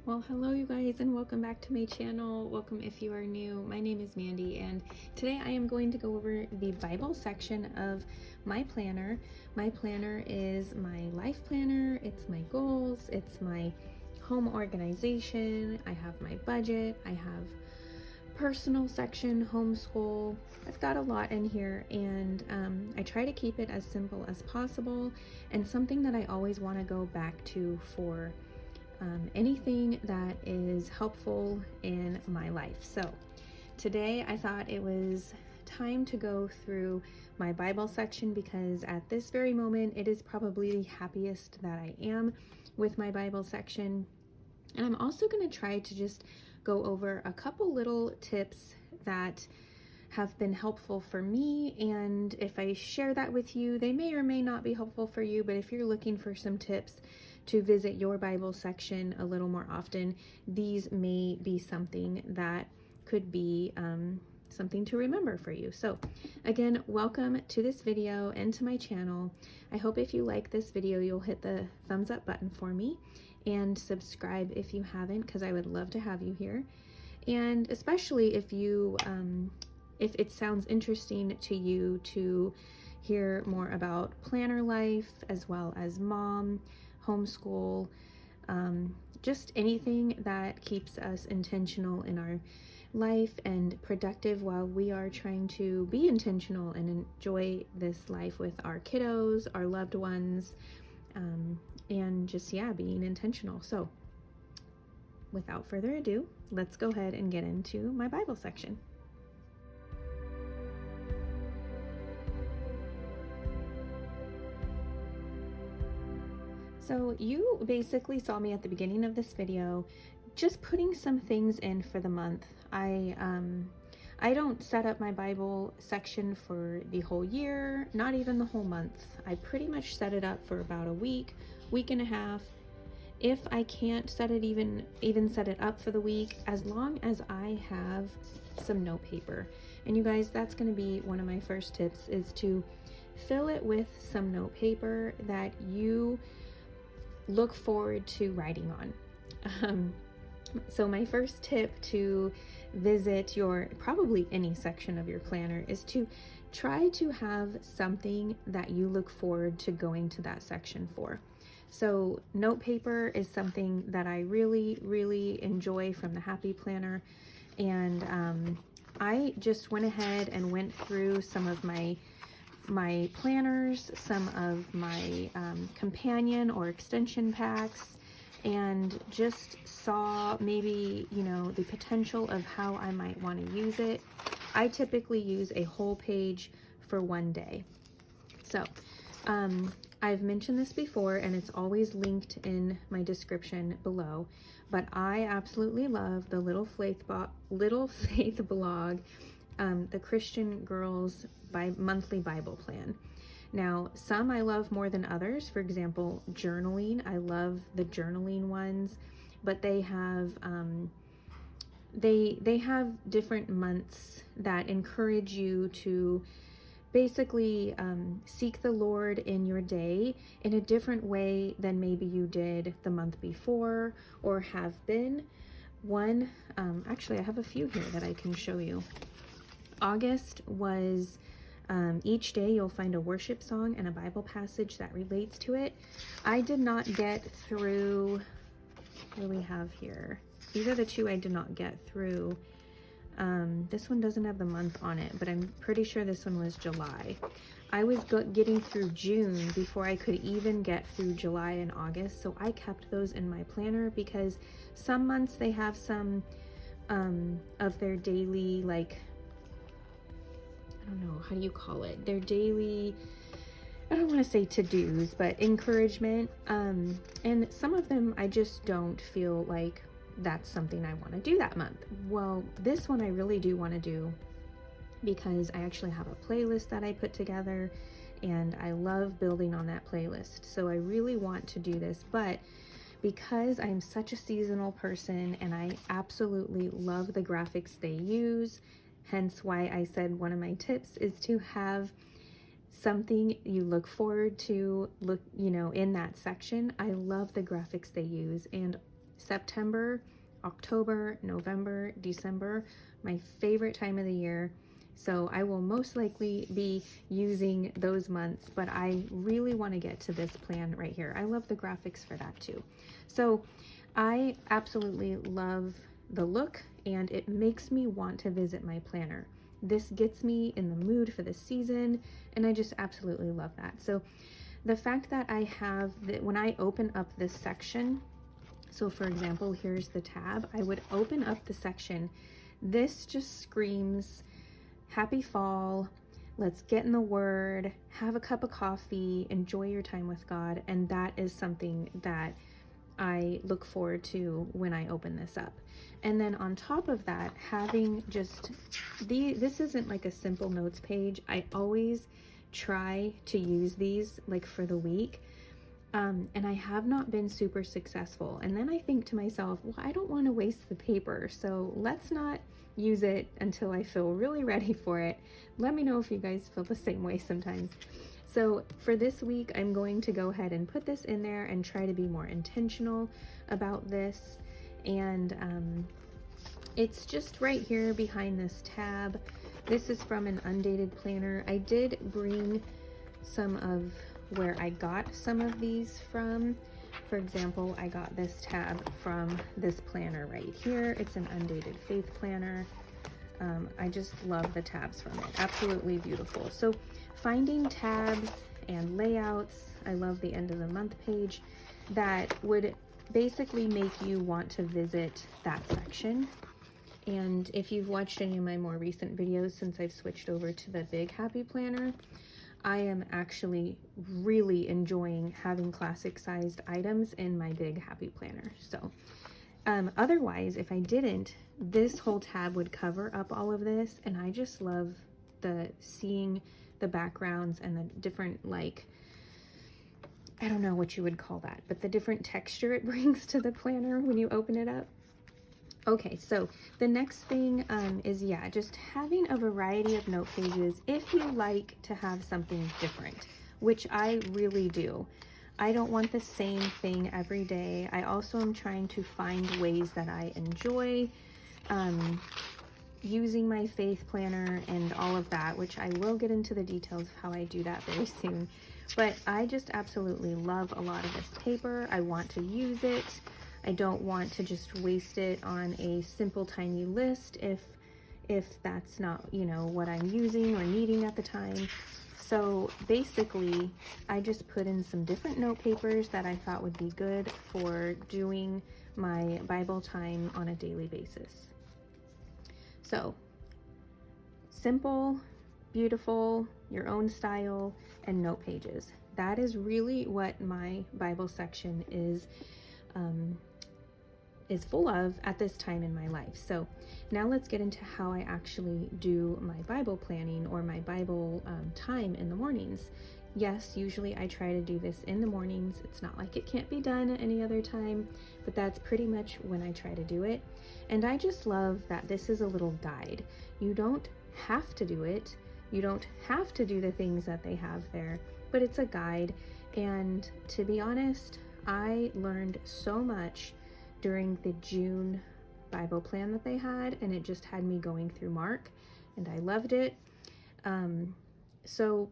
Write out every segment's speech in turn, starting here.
Well, hello you guys, and welcome back to my channel. Welcome if you are new. My name is Mandy, and today I am going to go over the Bible section of my planner. My planner is my life planner, it's my goals, it's my home organization, I have my budget, I have personal section, homeschool. I've got a lot in here, and I try to keep it as simple as possible and something that I always want to go back to for anything that is helpful in my life. So today I thought it was time to go through my Bible section because at this very moment it is probably the happiest that I am with my Bible section. And I'm also going to try to just go over a couple little tips that have been helpful for me, and if I share that with you, they may or may not be helpful for you, but if you're looking for some tips to visit your Bible section a little more often, these may be something that could be something to remember for you. So again, welcome to this video and to my channel. I hope if you like this video, you'll hit the thumbs up button for me and subscribe if you haven't, because I would love to have you here. And especially if you if it sounds interesting to you to hear more about planner life as well as mom, homeschool, just anything that keeps us intentional in our life and productive while we are trying to be intentional and enjoy this life with our kiddos, our loved ones, and just, yeah, being intentional. So without further ado, let's go ahead and get into my Bible section. So you basically saw me at the beginning of this video just putting some things in for the month. I don't set up my Bible section for the whole year, not even the whole month. I pretty much set it up for about a week and a half. If I can't set it even set it up for the week, as long as I have some note paper. And you guys, that's going to be one of my first tips, is to fill it with some note paper that you look forward to writing on. So my first tip to visit your, probably any section of your planner, is to try to have something that you look forward to going to that section for. So note paper is something that I really enjoy from the Happy Planner. And I just went ahead and went through some of my planners, some of my companion or extension packs, and just saw maybe, the potential of how I might want to use it. I typically use a whole page for one day. So I've mentioned this before, and it's always linked in my description below, but I absolutely love the Little Faith blog, the Christian Girls monthly Bible plan. Now, some I love more than others. For example, journaling. I love the journaling ones, but they have they have different months that encourage you to basically seek the Lord in your day in a different way than maybe you did the month before or have been. One, actually I have a few here that I can show you. August was each day you'll find a worship song and a Bible passage that relates to it. I did not get through, what do we have here? These are the two I did not get through. This one doesn't have the month on it, but I'm pretty sure this one was July. I was getting through June before I could even get through July and August, so I kept those in my planner because some months they have some of their daily, like, I don't know, how do you call it? Their daily, I don't want to say to-dos, but encouragement. And some of them I just don't feel like that's something I want to do that month. Well, this one I really do want to do because I actually have a playlist that I put together and I love building on that playlist. So I really want to do this, but because I'm such a seasonal person and I absolutely love the graphics they use, hence why I said one of my tips is to have something you look forward to in that section. I love the graphics they use, and September, October, November, December, my favorite time of the year. So I will most likely be using those months, but I really want to get to this plan right here. I love the graphics for that too. So I absolutely love the look, and it makes me want to visit my planner. This gets me in the mood for the season, and I just absolutely love that. So the fact that I have that when I open up this section, so for example, here's the tab, I would open up the section. This just screams happy fall, let's get in the word, have a cup of coffee, enjoy your time with God. And that is something that I look forward to when I open this up. And then on top of that, having just this isn't like a simple notes page. I always try to use these like for the week. And I have not been super successful. And then I think to myself, well, I don't want to waste the paper, so let's not use it until I feel really ready for it. Let me know if you guys feel the same way sometimes. So for this week, I'm going to go ahead and put this in there and try to be more intentional about this. And it's just right here behind this tab. This is from an undated planner. I did bring some of where I got some of these from. For example, I got this tab from this planner right here. It's an undated faith planner. I just love the tabs from it. Absolutely beautiful. So finding tabs and layouts, I love the end of the month page, that would basically make you want to visit that section. And if you've watched any of my more recent videos since I've switched over to the Big Happy Planner, I am actually really enjoying having classic sized items in my Big Happy Planner. So otherwise, if I didn't, this whole tab would cover up all of this, and I just love seeing the backgrounds and the different, like, I don't know what you would call that, but the different texture it brings to the planner when you open it up. Okay, so the next thing is, yeah, just having a variety of note pages if you like to have something different, which I really do. I don't want the same thing every day. I also am trying to find ways that I enjoy using my faith planner and all of that, which I will get into the details of how I do that very soon. But I just absolutely love a lot of this paper. I want to use it. I don't want to just waste it on a simple tiny list if that's not, you know, what I'm using or needing at the time. So basically, I just put in some different note papers that I thought would be good for doing my Bible time on a daily basis. So simple, beautiful, your own style, and note pages. That is really what my Bible section is full of at this time in my life. So now let's get into how I actually do my Bible planning or my Bible time in the mornings. Yes, usually I try to do this in the mornings. It's not like it can't be done at any other time, but that's pretty much when I try to do it. And I just love that this is a little guide. You don't have to do it. You don't have to do the things that they have there, but it's a guide. And to be honest, I learned so much during the June Bible plan that they had, and it just had me going through Mark, and I loved it. So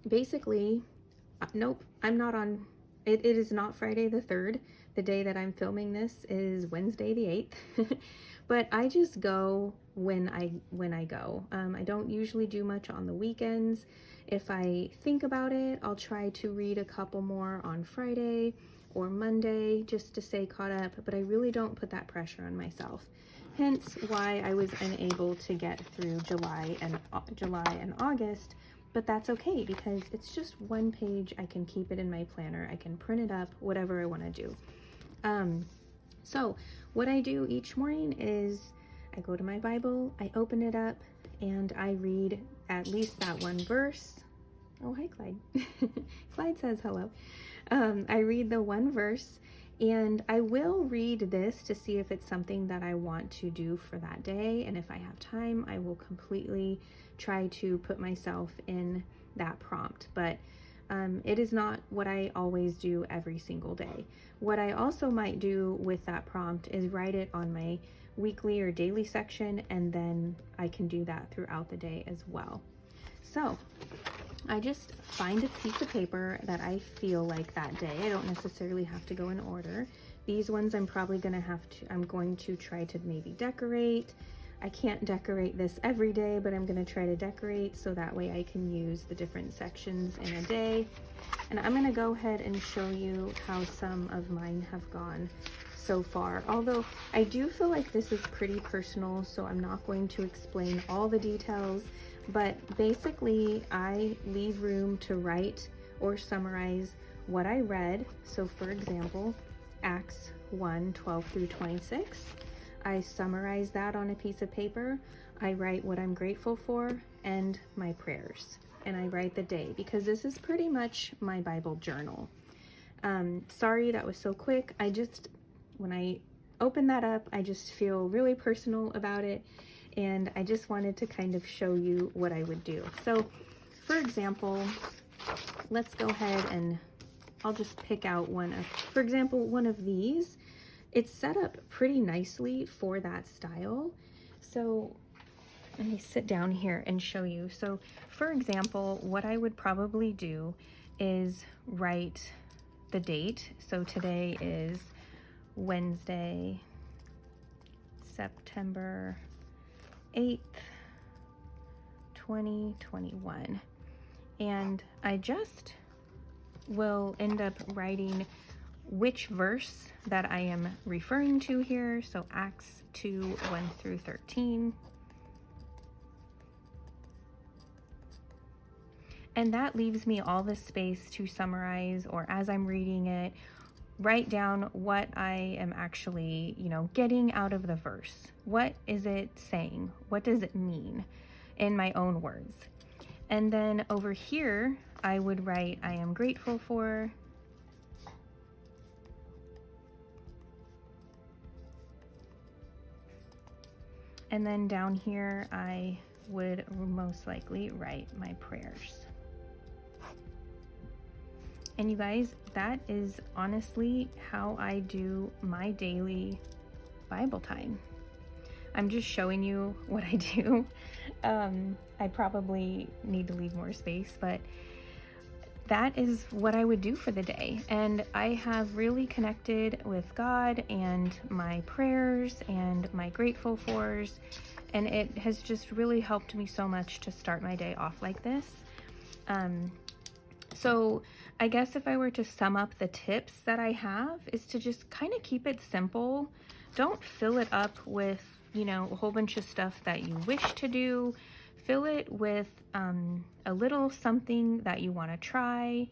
basically, nope, I'm not on, it is not Friday the 3rd. The day that I'm filming this is Wednesday the 8th. But I just go when I go. I don't usually do much on the weekends. If I think about it, I'll try to read a couple more on Friday or Monday just to stay caught up, but I really don't put that pressure on myself. Hence why I was unable to get through July and August, but that's okay because it's just one page. I can keep it in my planner. I can print it up, whatever I want to do. So what I do each morning is I go to my Bible, I open it up, and I read at least that one verse. Oh, hi, Clyde. Clyde says hello. I read the one verse, and I will read this to see if it's something that I want to do for that day. And if I have time, I will completely try to put myself in that prompt. But It is not what I always do every single day. What I also might do with that prompt is write it on my weekly or daily section, and then I can do that throughout the day as well. So I just find a piece of paper that I feel like that day. I don't necessarily have to go in order. These ones I'm probably gonna I'm going to try to maybe decorate. I can't decorate this every day, but I'm gonna try to decorate so that way I can use the different sections in a day. And I'm gonna go ahead and show you how some of mine have gone so far. Although I do feel like this is pretty personal, so I'm not going to explain all the details, but basically I leave room to write or summarize what I read. So for example, Acts 1:12 through 26. I summarize that on a piece of paper. I write what I'm grateful for and my prayers. And I write the day, because this is pretty much my Bible journal. Sorry that was so quick. When I open that up, I just feel really personal about it. And I just wanted to kind of show you what I would do. So for example, let's go ahead and I'll just pick out for example, one of these. It's set up pretty nicely for that style. So let me sit down here and show you. So for example, what I would probably do is write the date. So today is Wednesday, September 8th, 2021. And I just will end up writing which verse that I am referring to here. So Acts 2:1 through 13. And that leaves me all the space to summarize, or as I'm reading it, write down what I am actually, getting out of the verse. What is it saying? What does it mean in my own words? And then over here, I would write, I am grateful for. And then down here, I would most likely write my prayers. And you guys, that is honestly how I do my daily Bible time. I'm just showing you what I do. I probably need to leave more space, but that is what I would do for the day. And I have really connected with God and my prayers and my grateful fors. And it has just really helped me so much to start my day off like this. So I guess if I were to sum up the tips that I have, is to just kind of keep it simple. Don't fill it up with, a whole bunch of stuff that you wish to do. Fill it with a little something that you want to try.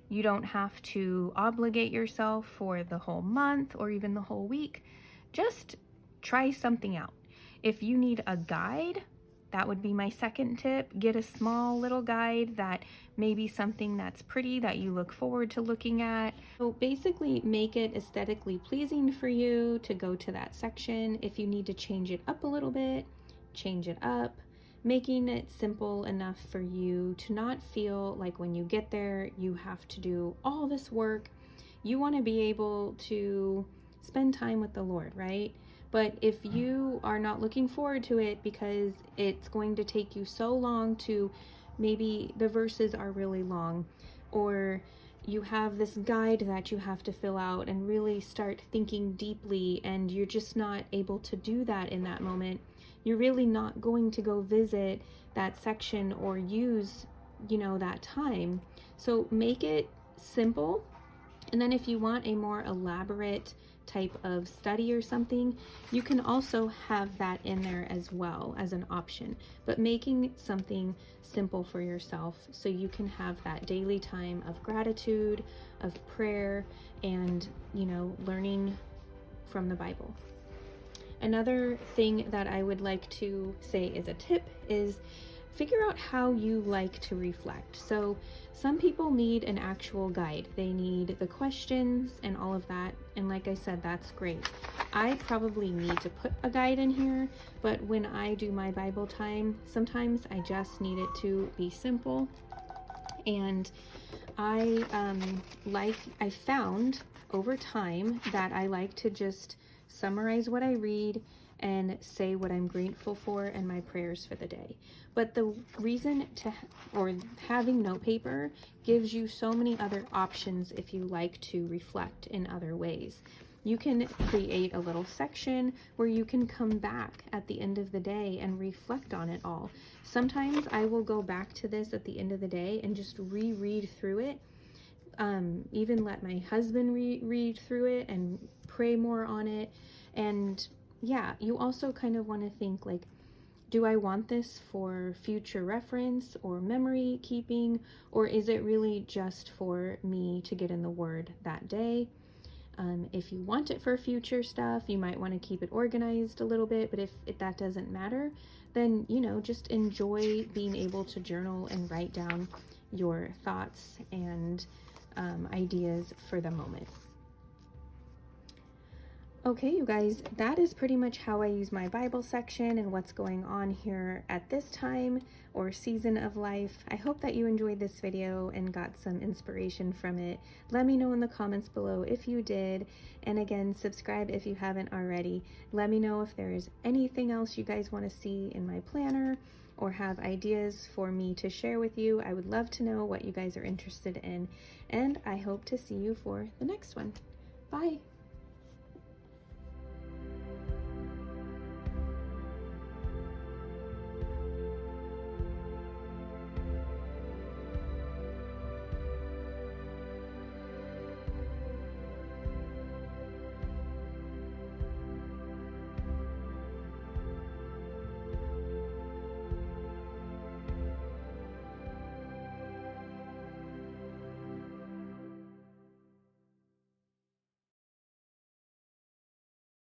You don't have to obligate yourself for the whole month or even the whole week. Just try something out. If you need a guide, that would be my second tip. Get a small little guide that may be something that's pretty that you look forward to looking at. So basically make it aesthetically pleasing for you to go to that section. If you need to change it up a little bit, change it up. Making it simple enough for you to not feel like when you get there, you have to do all this work. You want to be able to spend time with the Lord, right? But if you are not looking forward to it because it's going to take you so long to, maybe the verses are really long, or you have this guide that you have to fill out and really start thinking deeply, and you're just not able to do that in that moment, you're really not going to go visit that section or use, that time. So make it simple. And then if you want a more elaborate type of study or something, you can also have that in there as well as an option. But making something simple for yourself so you can have that daily time of gratitude, of prayer, and, learning from the Bible. Another thing that I would like to say is a tip is figure out how you like to reflect. So some people need an actual guide. They need the questions and all of that. And like I said, that's great. I probably need to put a guide in here, but when I do my Bible time, sometimes I just need it to be simple. And I found over time that I like to just summarize what I read and say what I'm grateful for and my prayers for the day. But the reason having note paper gives you so many other options if you like to reflect in other ways. You can create a little section where you can come back at the end of the day and reflect on it all. Sometimes I will go back to this at the end of the day and just reread through it. Even let my husband read through it and pray more on it. And yeah, you also kind of want to think like, do I want this for future reference or memory keeping, or is it really just for me to get in the Word that day? If you want it for future stuff, you might want to keep it organized a little bit, but if that doesn't matter, then, you know, just enjoy being able to journal and write down your thoughts and ideas for the moment. Okay, you guys, that is pretty much how I use my Bible section and what's going on here at this time or season of life. I hope that you enjoyed this video and got some inspiration from it. Let me know in the comments below if you did. And again, subscribe if you haven't already. Let me know if there's anything else you guys want to see in my planner or have ideas for me to share with you. I would love to know what you guys are interested in. And I hope to see you for the next one. Bye.